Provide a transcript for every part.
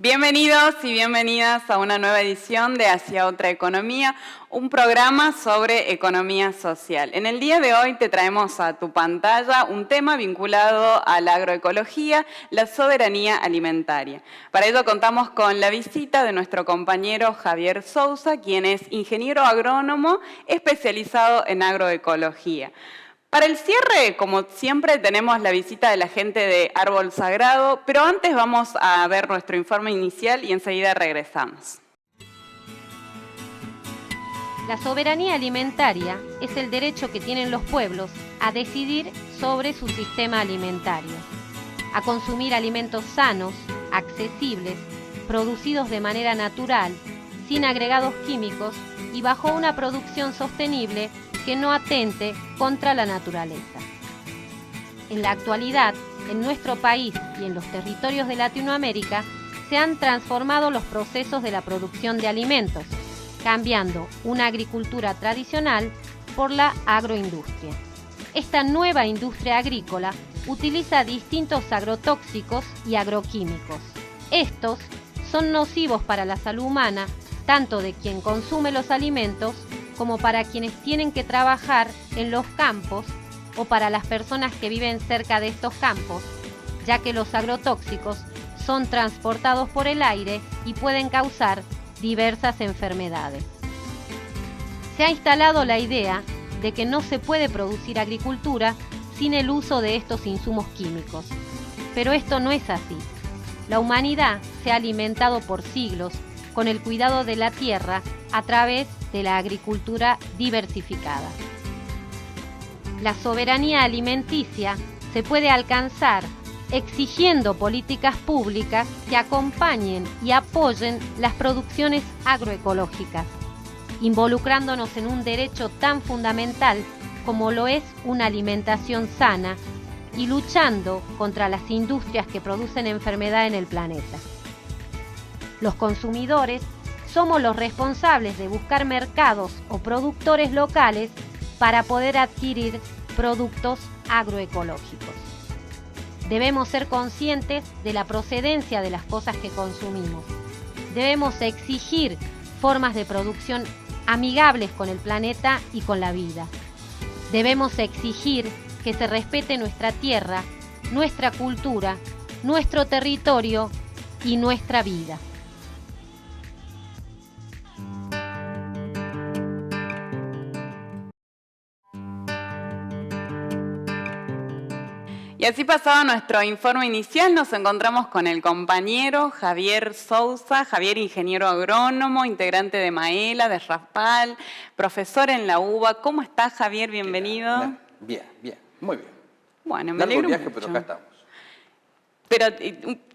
Bienvenidos y bienvenidas a una nueva edición de Hacia Otra Economía, un programa sobre economía social. En el día de hoy te traemos a tu pantalla un tema vinculado a la agroecología, la soberanía alimentaria. Para ello contamos con la visita de nuestro compañero Javier Sousa, quien es ingeniero agrónomo especializado en agroecología. Para el cierre, como siempre, tenemos la visita de la gente de Árbol Sagrado, pero antes vamos a ver nuestro informe inicial y enseguida regresamos. La soberanía alimentaria es el derecho que tienen los pueblos a decidir sobre su sistema alimentario, a consumir alimentos sanos, accesibles, producidos de manera natural, sin agregados químicos y bajo una producción sostenible que no atente contra la naturaleza. En la actualidad, en nuestro país y en los territorios de Latinoamérica, se han transformado los procesos de la producción de alimentos, cambiando una agricultura tradicional por la agroindustria. Esta nueva industria agrícola utiliza distintos agrotóxicos y agroquímicos. Estos son nocivos para la salud humana, tanto de quien consume los alimentos como para quienes tienen que trabajar en los campos o para las personas que viven cerca de estos campos, ya que los agrotóxicos son transportados por el aire y pueden causar diversas enfermedades. Se ha instalado la idea de que no se puede producir agricultura sin el uso de estos insumos químicos, pero esto no es así. La humanidad se ha alimentado por siglos con el cuidado de la tierra a través de la agricultura diversificada. La soberanía alimenticia se puede alcanzar exigiendo políticas públicas que acompañen y apoyen las producciones agroecológicas, involucrándonos en un derecho tan fundamental como lo es una alimentación sana y luchando contra las industrias que producen enfermedad en el planeta. Los consumidores somos los responsables de buscar mercados o productores locales para poder adquirir productos agroecológicos. Debemos ser conscientes de la procedencia de las cosas que consumimos. Debemos exigir formas de producción amigables con el planeta y con la vida. Debemos exigir que se respete nuestra tierra, nuestra cultura, nuestro territorio y nuestra vida. Y así pasado nuestro informe inicial, nos encontramos con el compañero Javier Sousa, Javier ingeniero agrónomo, integrante de Maela, de Raspal, profesor en la UBA. ¿Cómo estás, Javier? Bienvenido. Bien, muy bien. Bueno, me alegro viaje, mucho. pero acá estamos. Pero,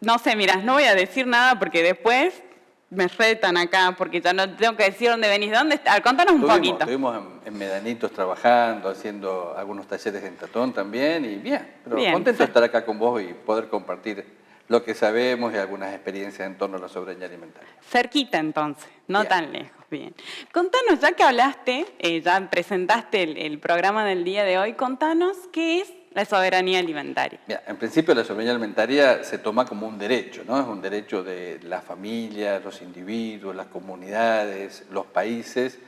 no sé, mirá, no voy a decir nada porque después me retan acá, porque ya no tengo que decir dónde venís. ¿Dónde está? Contanos un poquito. Estuvimos en Medanitos trabajando, haciendo algunos talleres en Tatón también, y pero bien, contento de estar acá con vos y poder compartir lo que sabemos y algunas experiencias en torno a la soberanía alimentaria. Cerquita entonces, no bien. Tan lejos. Bien. Contanos, ya que hablaste, ya presentaste el programa del día de hoy, contanos qué es la soberanía alimentaria. Mira, en principio la soberanía alimentaria se toma como un derecho, ¿no? Es un derecho de las familias, los individuos, las comunidades, los países,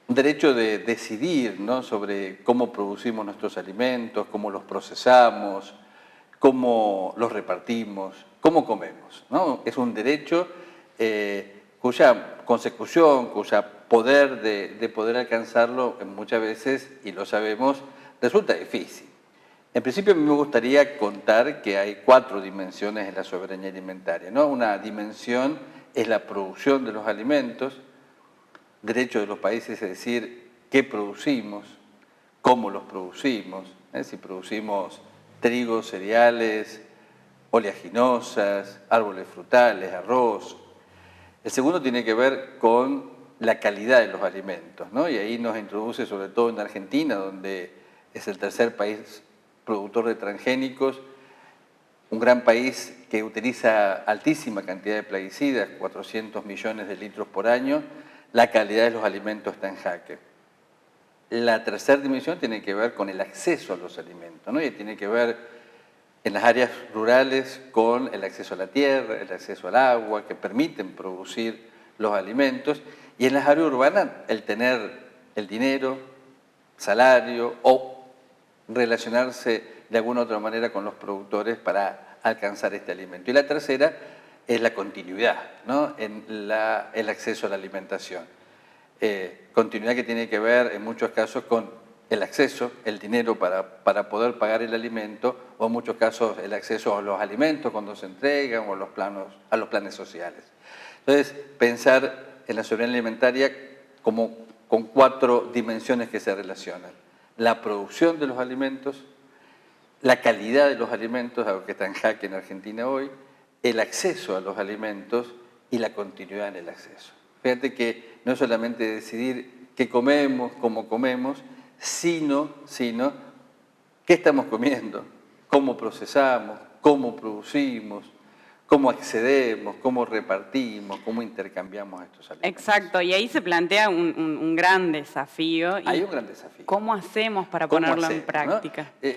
un derecho de decidir, ¿no?, sobre cómo producimos nuestros alimentos, cómo los procesamos, cómo los repartimos, cómo comemos, ¿no? Es un derecho cuya consecución, cuya poder de poder alcanzarlo muchas veces, y lo sabemos, resulta difícil. En principio a mí me gustaría contar que hay 4 dimensiones en la soberanía alimentaria, ¿no? Una dimensión es la producción de los alimentos, derecho de los países es decir qué producimos, cómo los producimos, si producimos trigo, cereales, oleaginosas, árboles frutales, arroz. El segundo tiene que ver con la calidad de los alimentos, ¿no? Y ahí nos introduce sobre todo en Argentina, donde es el tercer país productor de transgénicos, un gran país que utiliza altísima cantidad de plaguicidas, 400 millones de litros por año. La calidad de los alimentos está en jaque. La tercera dimensión tiene que ver con el acceso a los alimentos, ¿no? Y tiene que ver en las áreas rurales con el acceso a la tierra, el acceso al agua, que permiten producir los alimentos, y en las áreas urbanas el tener el dinero, salario o relacionarse de alguna otra manera con los productores para alcanzar este alimento. Y la tercera es la continuidad, ¿no? En el acceso a la alimentación. Continuidad que tiene que ver en muchos casos con el acceso, el dinero para poder pagar el alimento, o en muchos casos el acceso a los alimentos cuando se entregan, o a los planes sociales. Entonces, pensar en la soberanía alimentaria como con 4 dimensiones que se relacionan: la producción de los alimentos, la calidad de los alimentos, algo que está en jaque en Argentina hoy, el acceso a los alimentos y la continuidad en el acceso. Fíjate que no es solamente decidir qué comemos, cómo comemos, sino qué estamos comiendo, cómo procesamos, cómo producimos, cómo accedemos, cómo repartimos, cómo intercambiamos estos alimentos. Exacto, y ahí se plantea un gran desafío. Hay un gran desafío. ¿Cómo hacemos para ponerlo en práctica? ¿No?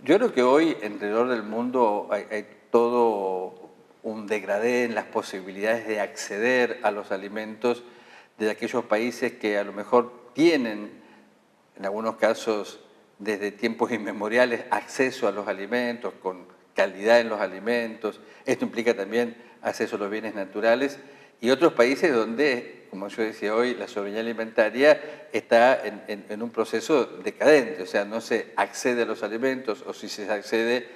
Yo creo que hoy alrededor del mundo hay todo un degradé en las posibilidades de acceder a los alimentos de aquellos países que a lo mejor tienen, en algunos casos desde tiempos inmemoriales, acceso a los alimentos, con calidad en los alimentos. Esto implica también acceso a los bienes naturales, y otros países donde, como yo decía hoy, la soberanía alimentaria está en un proceso decadente, o sea, no se accede a los alimentos, o si se accede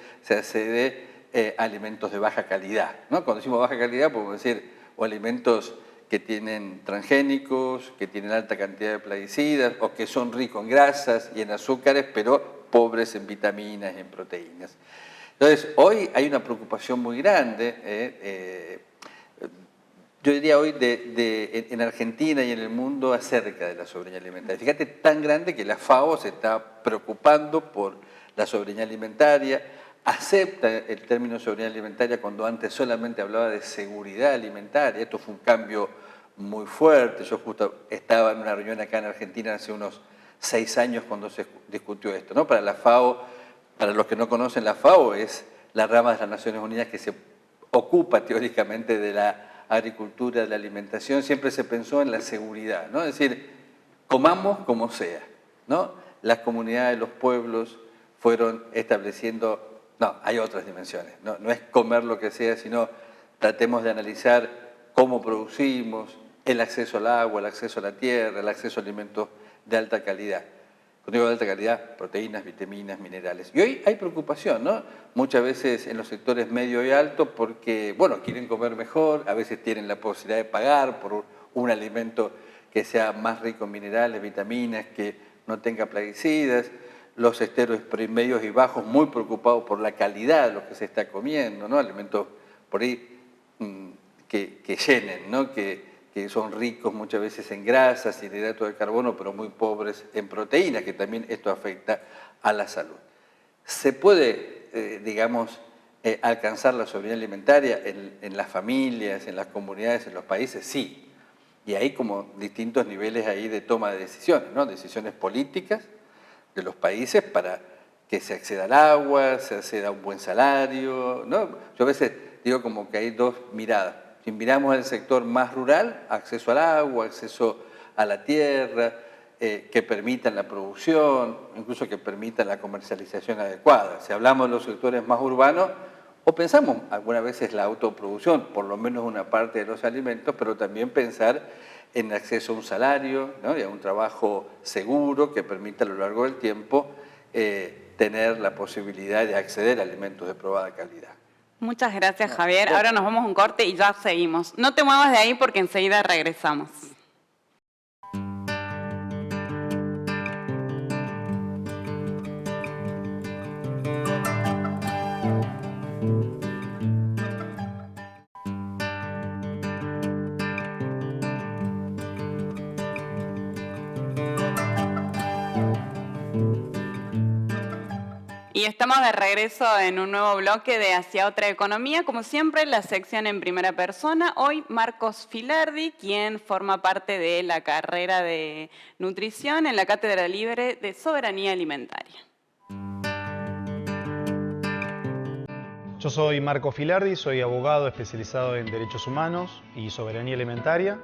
a alimentos de baja calidad, ¿no? Cuando decimos baja calidad podemos decir o alimentos que tienen transgénicos, que tienen alta cantidad de plaguicidas, o que son ricos en grasas y en azúcares, pero pobres en vitaminas y en proteínas. Entonces, hoy hay una preocupación muy grande, yo diría hoy en Argentina y en el mundo acerca de la soberanía alimentaria. Fíjate, tan grande que la FAO se está preocupando por la soberanía alimentaria, acepta el término soberanía alimentaria cuando antes solamente hablaba de seguridad alimentaria. Esto fue un cambio muy fuerte. Yo justo estaba en una reunión acá en Argentina hace unos 6 años cuando se discutió esto, ¿no? Para la FAO, para los que no conocen, la FAO es la rama de las Naciones Unidas que se ocupa teóricamente de la agricultura, de la alimentación. Siempre se pensó en la seguridad, ¿no? Es decir, comamos como sea, ¿no? Las comunidades, los pueblos fueron estableciendo. No, hay otras dimensiones, no es comer lo que sea, sino tratemos de analizar cómo producimos, el acceso al agua, el acceso a la tierra, el acceso a alimentos de alta calidad. Cuando digo de alta calidad, proteínas, vitaminas, minerales. Y hoy hay preocupación, ¿no? Muchas veces en los sectores medio y alto porque, bueno, quieren comer mejor, a veces tienen la posibilidad de pagar por un alimento que sea más rico en minerales, vitaminas, que no tenga plaguicidas. Los sectores medios y bajos muy preocupados por la calidad de lo que se está comiendo, ¿no? Alimentos por ahí que llenen, ¿no? Que son ricos muchas veces en grasas, y hidratos de carbono, pero muy pobres en proteínas, que también esto afecta a la salud. ¿Se puede, digamos, alcanzar la soberanía alimentaria en las familias, en las comunidades, en los países? Sí. Y hay como distintos niveles ahí de toma de decisiones, ¿no? Decisiones políticas de los países para que se acceda al agua, se acceda a un buen salario, ¿no? Yo a veces digo como que hay 2 miradas. Si miramos al sector más rural, acceso al agua, acceso a la tierra, que permitan la producción, incluso que permitan la comercialización adecuada. Si hablamos de los sectores más urbanos, o pensamos algunas veces la autoproducción, por lo menos una parte de los alimentos, pero también pensar en acceso a un salario, ¿no? Y a un trabajo seguro que permita a lo largo del tiempo tener la posibilidad de acceder a alimentos de probada calidad. Muchas gracias, Javier. Ahora nos vamos a un corte y ya seguimos. No te muevas de ahí porque enseguida regresamos. Y estamos de regreso en un nuevo bloque de Hacia Otra Economía. Como siempre, la sección en primera persona. Hoy Marcos Filardi, quien forma parte de la carrera de nutrición en la Cátedra Libre de Soberanía Alimentaria. Yo soy Marco Filardi, soy abogado especializado en derechos humanos y soberanía alimentaria.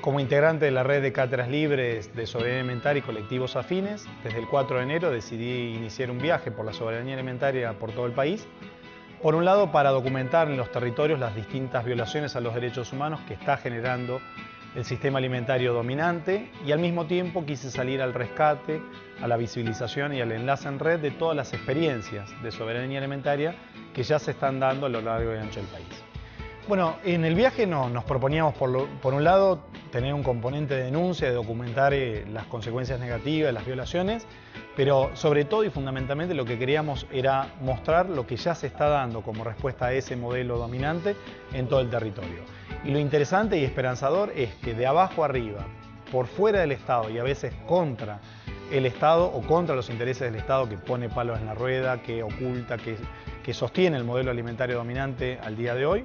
Como integrante de la red de cátedras libres de soberanía alimentaria y colectivos afines, desde el 4 de enero decidí iniciar un viaje por la soberanía alimentaria por todo el país. Por un lado, para documentar en los territorios las distintas violaciones a los derechos humanos que está generando el sistema alimentario dominante, y al mismo tiempo quise salir al rescate, a la visibilización y al enlace en red de todas las experiencias de soberanía alimentaria que ya se están dando a lo largo y ancho del país. Bueno, en el viaje nos proponíamos por un lado tener un componente de denuncia, de documentar las consecuencias negativas de las violaciones, pero sobre todo y fundamentalmente lo que queríamos era mostrar lo que ya se está dando como respuesta a ese modelo dominante en todo el territorio. Y lo interesante y esperanzador es que de abajo arriba, por fuera del Estado y a veces contra el Estado o contra los intereses del Estado, que pone palos en la rueda, que oculta, que sostiene el modelo alimentario dominante al día de hoy,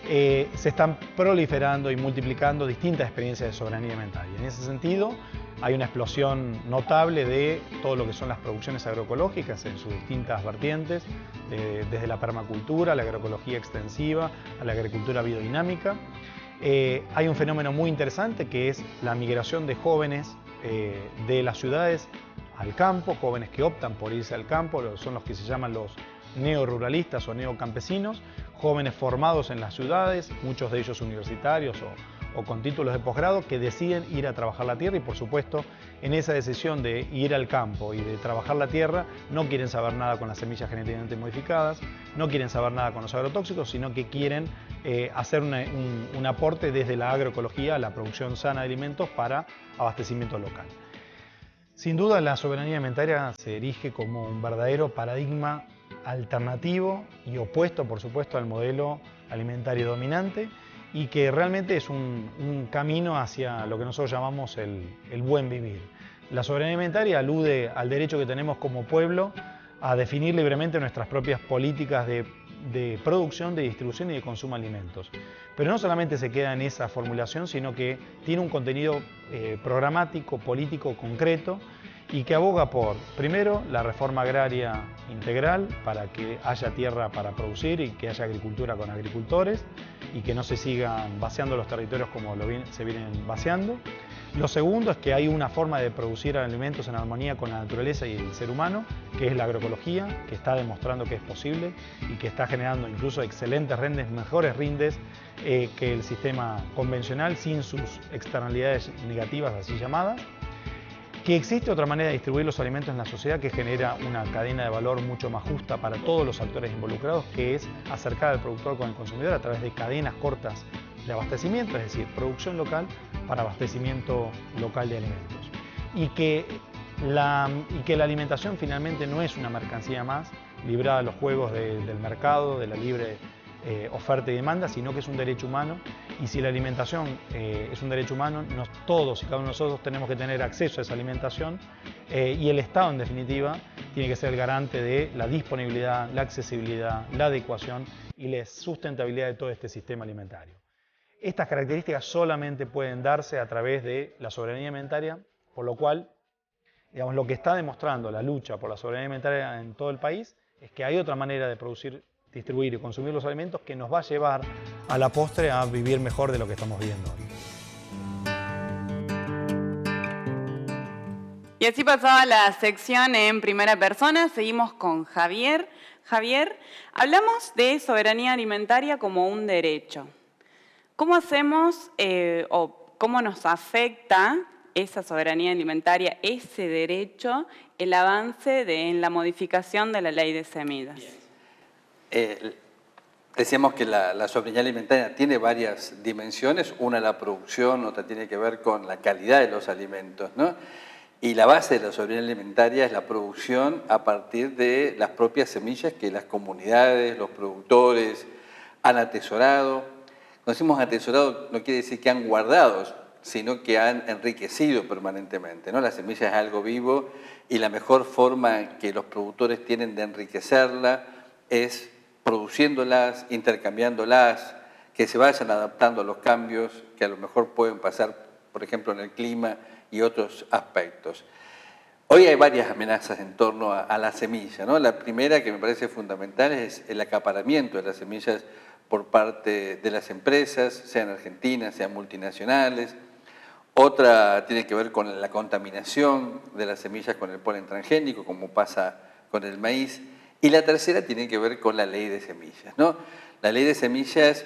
se están proliferando y multiplicando distintas experiencias de soberanía alimentaria. En ese sentido, hay una explosión notable de todo lo que son las producciones agroecológicas en sus distintas vertientes, desde la permacultura, a la agroecología extensiva, a la agricultura biodinámica. Hay un fenómeno muy interesante que es la migración de jóvenes de las ciudades al campo, jóvenes que optan por irse al campo, son los que se llaman los neoruralistas o neocampesinos, jóvenes formados en las ciudades, muchos de ellos universitarios o con títulos de posgrado, que deciden ir a trabajar la tierra y, por supuesto, en esa decisión de ir al campo y de trabajar la tierra, no quieren saber nada con las semillas genéticamente modificadas, no quieren saber nada con los agrotóxicos, sino que quieren hacer un aporte desde la agroecología a la producción sana de alimentos para abastecimiento local. Sin duda, la soberanía alimentaria se erige como un verdadero paradigma alternativo y opuesto, por supuesto, al modelo alimentario dominante, y que realmente es un camino hacia lo que nosotros llamamos el buen vivir. La soberanía alimentaria alude al derecho que tenemos como pueblo a definir libremente nuestras propias políticas de producción, de distribución y de consumo de alimentos. Pero no solamente se queda en esa formulación, sino que tiene un contenido programático, político, concreto, y que aboga por, primero, la reforma agraria integral para que haya tierra para producir y que haya agricultura con agricultores y que no se sigan vaciando los territorios como se vienen vaciando. Lo segundo es que hay una forma de producir alimentos en armonía con la naturaleza y el ser humano, que es la agroecología, que está demostrando que es posible y que está generando incluso excelentes rendes, mejores rindes que el sistema convencional sin sus externalidades negativas así llamadas. Que existe otra manera de distribuir los alimentos en la sociedad que genera una cadena de valor mucho más justa para todos los actores involucrados, que es acercar al productor con el consumidor a través de cadenas cortas de abastecimiento, es decir, producción local para abastecimiento local de alimentos. Y que la alimentación finalmente no es una mercancía más, librada a los juegos del mercado, de la libre oferta y demanda, sino que es un derecho humano, y si la alimentación es un derecho humano, todos y cada uno de nosotros tenemos que tener acceso a esa alimentación, y el Estado, en definitiva, tiene que ser el garante de la disponibilidad, la accesibilidad, la adecuación y la sustentabilidad de todo este sistema alimentario. Estas características solamente pueden darse a través de la soberanía alimentaria, por lo cual, digamos, lo que está demostrando la lucha por la soberanía alimentaria en todo el país es que hay otra manera de producir, distribuir y consumir los alimentos que nos va a llevar a la postre a vivir mejor de lo que estamos viviendo hoy. Y así pasaba la sección en primera persona. Seguimos con Javier. Javier, hablamos de soberanía alimentaria como un derecho. ¿Cómo hacemos o cómo nos afecta esa soberanía alimentaria, ese derecho, el avance en la modificación de la ley de semillas? Decíamos que la soberanía alimentaria tiene varias dimensiones, una la producción, otra tiene que ver con la calidad de los alimentos, ¿no? Y la base de la soberanía alimentaria es la producción a partir de las propias semillas que las comunidades, los productores han atesorado. Cuando decimos atesorado no quiere decir que han guardado, sino que han enriquecido permanentemente, ¿no? La semilla es algo vivo y la mejor forma que los productores tienen de enriquecerla es produciéndolas, intercambiándolas, que se vayan adaptando a los cambios que a lo mejor pueden pasar, por ejemplo, en el clima y otros aspectos. Hoy hay varias amenazas en torno a la semilla, ¿no? La primera, que me parece fundamental, es el acaparamiento de las semillas por parte de las empresas, sean argentinas, sean multinacionales. Otra tiene que ver con la contaminación de las semillas con el polen transgénico, como pasa con el maíz. Y la tercera tiene que ver con la ley de semillas, ¿no? La ley de semillas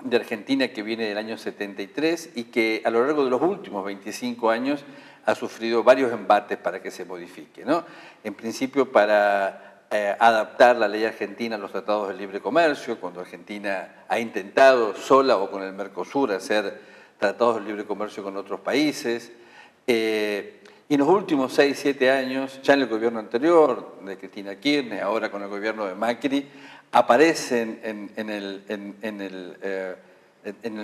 de Argentina, que viene del año 73 y que a lo largo de los últimos 25 años ha sufrido varios embates para que se modifique, ¿no? En principio para adaptar la ley argentina a los tratados de libre comercio, cuando Argentina ha intentado sola o con el Mercosur hacer tratados de libre comercio con otros países. Y en los últimos 6, 7 años, ya en el gobierno anterior, de Cristina Kirchner, ahora con el gobierno de Macri, aparecen en el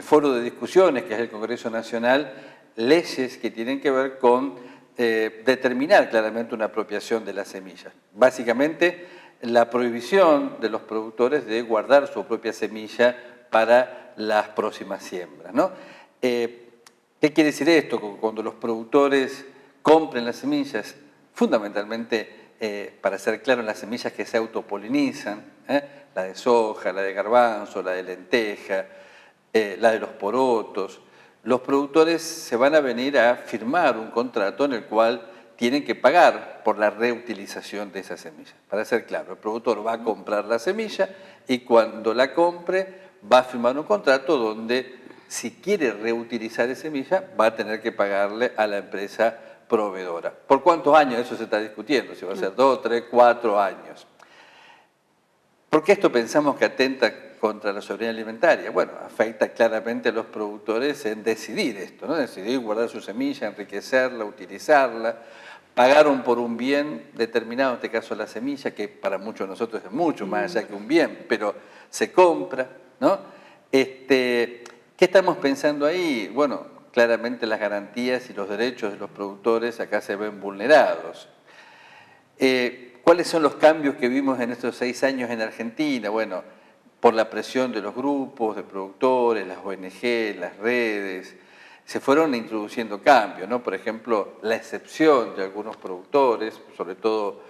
foro de discusiones, que es el Congreso Nacional, leyes que tienen que ver con determinar claramente una apropiación de las semillas. Básicamente, la prohibición de los productores de guardar su propia semilla para las próximas siembras, ¿no? ¿Qué quiere decir esto? Cuando los productores compren las semillas, fundamentalmente, para ser claro, las semillas que se autopolinizan, la de soja, la de garbanzo, la de lenteja, la de los porotos, los productores se van a venir a firmar un contrato en el cual tienen que pagar por la reutilización de esa semilla. Para ser claro, el productor va a comprar la semilla y cuando la compre va a firmar un contrato donde si quiere reutilizar esa semilla va a tener que pagarle a la empresa proveedora. ¿Por cuántos años? Eso se está discutiendo, si va a ser 2, 3, 4 años. ¿Por qué esto pensamos que atenta contra la soberanía alimentaria? Bueno, afecta claramente a los productores en decidir esto, ¿no? Decidir guardar su semilla, enriquecerla, utilizarla. Pagaron por un bien determinado, en este caso la semilla, que para muchos de nosotros es mucho más allá que un bien, pero se compra, ¿no? ¿Qué estamos pensando ahí? Bueno, claramente las garantías y los derechos de los productores acá se ven vulnerados. ¿Cuáles son los cambios que vimos en estos 6 años en Argentina? Bueno, por la presión de los grupos de productores, las ONG, las redes, se fueron introduciendo cambios, ¿no? Por ejemplo, la excepción de algunos productores, sobre todo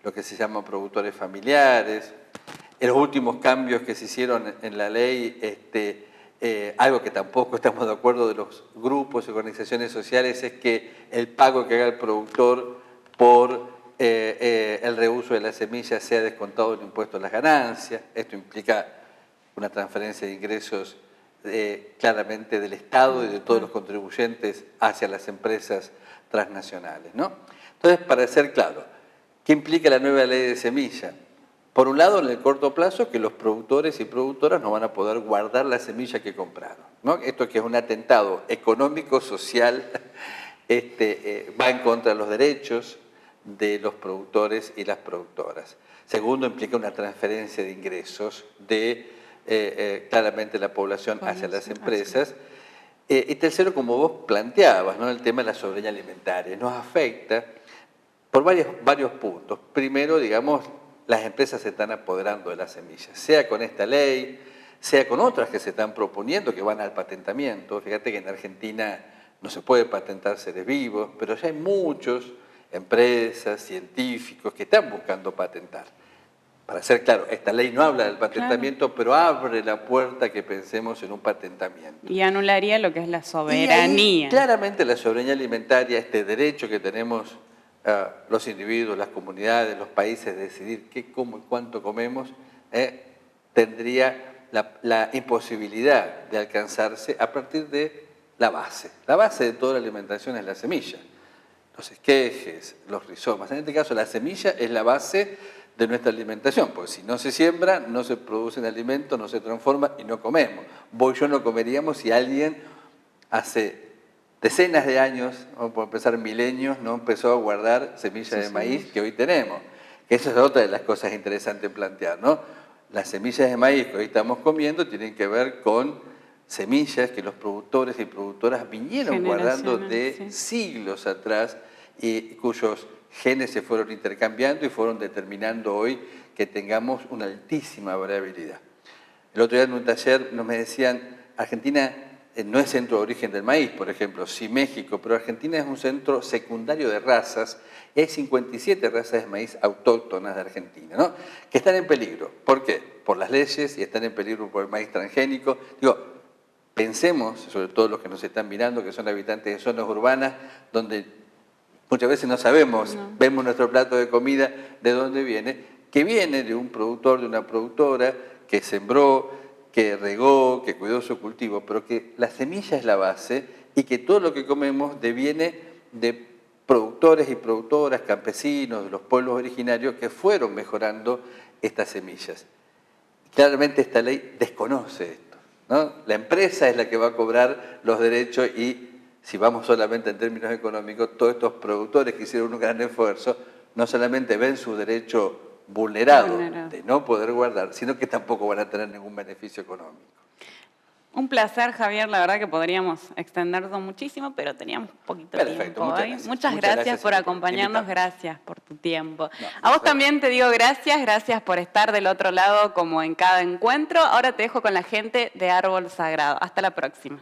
lo que se llama productores familiares. En los últimos cambios que se hicieron en la ley, algo que tampoco estamos de acuerdo de los grupos y organizaciones sociales, es que el pago que haga el productor por el reuso de la semilla sea descontado del impuesto a las ganancias. Esto implica una transferencia de ingresos claramente del Estado y de todos los contribuyentes hacia las empresas transnacionales, ¿no? Entonces, para ser claro, ¿qué implica la nueva ley de semilla? Por un lado, en el corto plazo, que los productores y productoras no van a poder guardar la semilla que compraron, ¿no? Esto que es un atentado económico, social, va en contra de los derechos de los productores y las productoras. Segundo, implica una transferencia de ingresos de claramente la población hacia las empresas. Y tercero, como vos planteabas, ¿no? El tema de la soberanía alimentaria nos afecta por varios puntos. Primero, digamos, las empresas se están apoderando de las semillas, sea con esta ley, sea con otras que se están proponiendo que van al patentamiento. Fíjate que en Argentina no se puede patentar seres vivos, pero ya hay muchas empresas, científicos que están buscando patentar. Para ser claro, esta ley no habla del patentamiento, claro, pero abre la puerta a que pensemos en un patentamiento. Y anularía lo que es la soberanía. Y ahí, claramente la soberanía alimentaria, este derecho que tenemos los individuos, las comunidades, los países, de decidir qué, cómo y cuánto comemos, tendría la imposibilidad de alcanzarse a partir de la base. La base de toda la alimentación es la semilla. Los esquejes, los rizomas. En este caso, la semilla es la base de nuestra alimentación, porque si no se siembra, no se producen alimentos, no se transforma y no comemos. Vos y yo no comeríamos si alguien hace decenas de años, o por empezar milenios, no empezó a guardar semillas de maíz que hoy tenemos. Que esa es otra de las cosas interesantes plantear, ¿no? Las semillas de maíz que hoy estamos comiendo tienen que ver con semillas que los productores y productoras vinieron guardando de siglos atrás y cuyos genes se fueron intercambiando y fueron determinando hoy que tengamos una altísima variabilidad. El otro día en un taller nos me decían, Argentina no es centro de origen del maíz, por ejemplo, sí México, pero Argentina es un centro secundario de razas, y hay 57 razas de maíz autóctonas de Argentina, ¿no? Que están en peligro. ¿Por qué? Por las leyes y están en peligro por el maíz transgénico. Digo, pensemos, sobre todo los que nos están mirando, que son habitantes de zonas urbanas, donde muchas veces no sabemos, vemos nuestro plato de comida, de dónde viene, que viene de un productor, de una productora, que sembró, que regó, que cuidó su cultivo, pero que la semilla es la base y que todo lo que comemos deviene de productores y productoras, campesinos, de los pueblos originarios que fueron mejorando estas semillas. Claramente esta ley desconoce esto, ¿no? La empresa es la que va a cobrar los derechos y, si vamos solamente en términos económicos, todos estos productores que hicieron un gran esfuerzo no solamente ven su derecho vulnerado de no poder guardar, sino que tampoco van a tener ningún beneficio económico. Un placer, Javier. La verdad que podríamos extendernos muchísimo, pero teníamos poquito tiempo. Muchas gracias por acompañarnos, gracias por tu tiempo. A vos también te digo gracias por estar del otro lado como en cada encuentro. Ahora te dejo con la gente de Árbol Sagrado. Hasta la próxima.